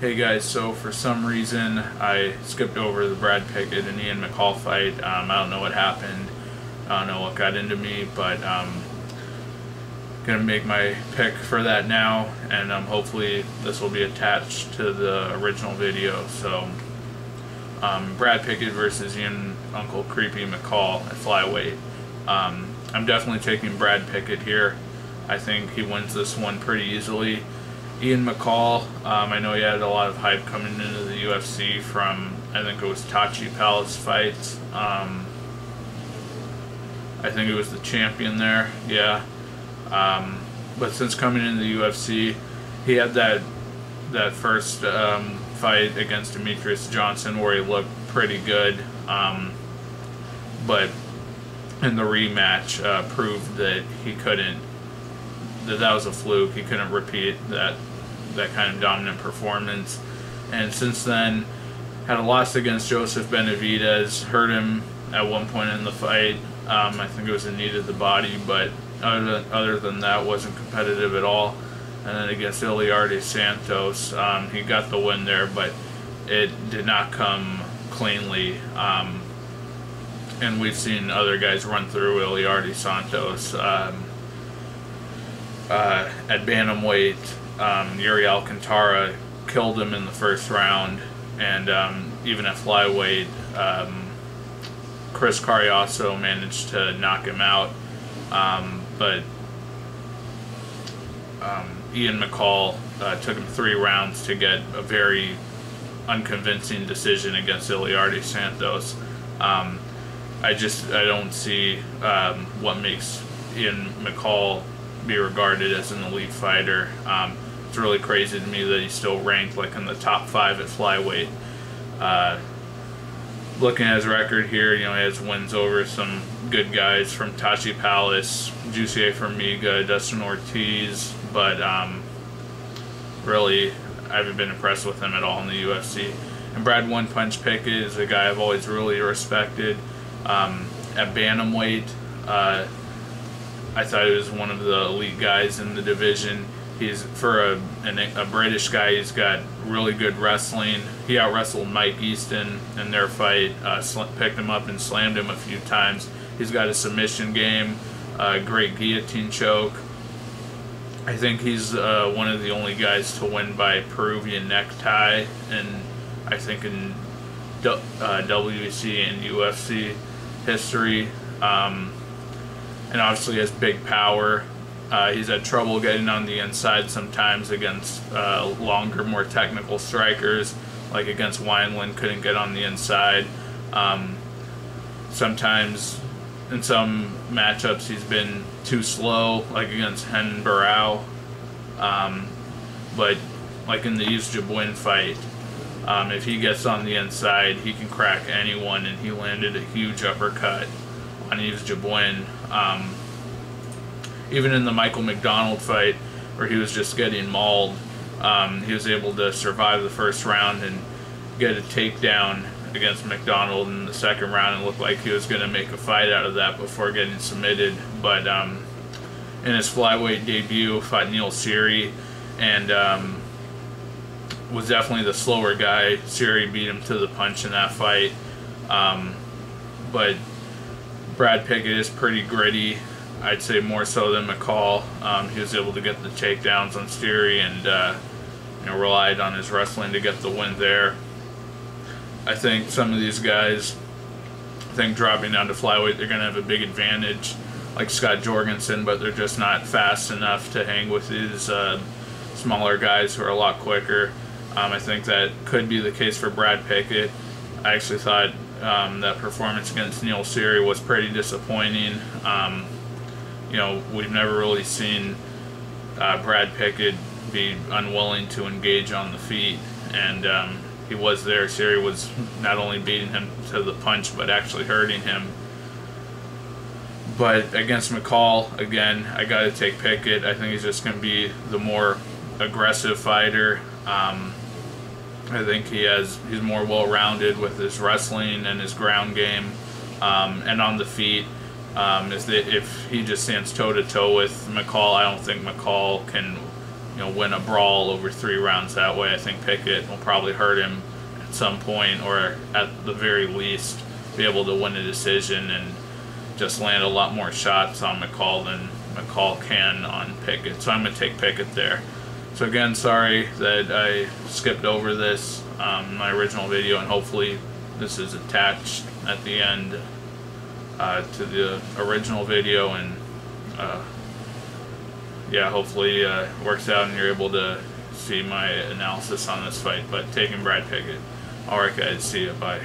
Hey guys, so for some reason I skipped over the Brad Pickett and Ian McCall fight. I don't know what happened. I don't know what got into me, but I'm gonna make my pick for that now, and hopefully this will be attached to the original video. So Brad Pickett versus Ian Uncle Creepy McCall at flyweight. I'm definitely taking Brad Pickett here. I think he wins this one pretty easily. Ian McCall, I know he had a lot of hype coming into the UFC from, I think it was Tachi Palace fights. I think it was the champion there, yeah. But since coming into the UFC, he had that first fight against Demetrius Johnson where he looked pretty good. But in the rematch, proved that he couldn't. That was a fluke. He couldn't repeat that kind of dominant performance. And since then, had a loss against Joseph Benavidez. Hurt him at one point in the fight. I think it was a knee to the body, but other than that, wasn't competitive at all. And then against Iliardi Santos, he got the win there, but it did not come cleanly. And we've seen other guys run through Iliardi Santos. At bantamweight, Yuri Alcantara killed him in the first round, and even at flyweight, Chris Carriasso managed to knock him out, but Ian McCall took him 3 rounds to get a very unconvincing decision against Iliardi Santos. I don't see what makes Ian McCall be regarded as an elite fighter. It's really crazy to me that he's still ranked like in the top 5 at flyweight. Looking at his record here, he has wins over some good guys from Tachi Palace, Jussier Formiga, Dustin Ortiz, but really I haven't been impressed with him at all in the UFC. And Brad One Punch Pickett is a guy I've always really respected. At bantamweight, I thought he was one of the elite guys in the division. He's, for a British guy, he's got really good wrestling. He out-wrestled Mike Easton in their fight, picked him up and slammed him a few times. He's got a submission game, great guillotine choke. I think he's one of the only guys to win by Peruvian necktie, and I think in WEC and UFC history. And obviously has big power. He's had trouble getting on the inside sometimes against longer, more technical strikers, like against Wineland, couldn't get on the inside. Sometimes in some matchups he's been too slow, like against Hen Barao. But like in the Yves Jabouin fight, if he gets on the inside, he can crack anyone, and he landed a huge uppercut on Yves Jabouin. Even in the Michael McDonald fight, where he was just getting mauled, he was able to survive the first round and get a takedown against McDonald in the second round, and looked like he was going to make a fight out of that before getting submitted. But in his flyweight debut, fought Neil Seery, and was definitely the slower guy. Seery beat him to the punch in that fight. But Brad Pickett is pretty gritty. I'd say more so than McCall. He was able to get the takedowns on Seery and relied on his wrestling to get the win there. I think some of these guys, dropping down to flyweight, they're going to have a big advantage, like Scott Jorgensen, but they're just not fast enough to hang with these smaller guys who are a lot quicker. I think that could be the case for Brad Pickett. I actually thought that performance against Neil Seery was pretty disappointing. We've never really seen Brad Pickett be unwilling to engage on the feet, and he was there. Seery was not only beating him to the punch, but actually hurting him. But against McCall, again, I got to take Pickett. I think he's just going to be the more aggressive fighter. I think he's more well-rounded with his wrestling and his ground game, and on the feet. Is that if he just stands toe-to-toe with McCall, I don't think McCall can win a brawl over 3 rounds that way. I think Pickett will probably hurt him at some point, or at the very least be able to win a decision and just land a lot more shots on McCall than McCall can on Pickett. So I'm going to take Pickett there. So again, sorry that I skipped over this in my original video, and hopefully this is attached at the end to the original video, and yeah, hopefully it works out and you're able to see my analysis on this fight. But taking Brad Pickett. Alright guys, see ya, bye.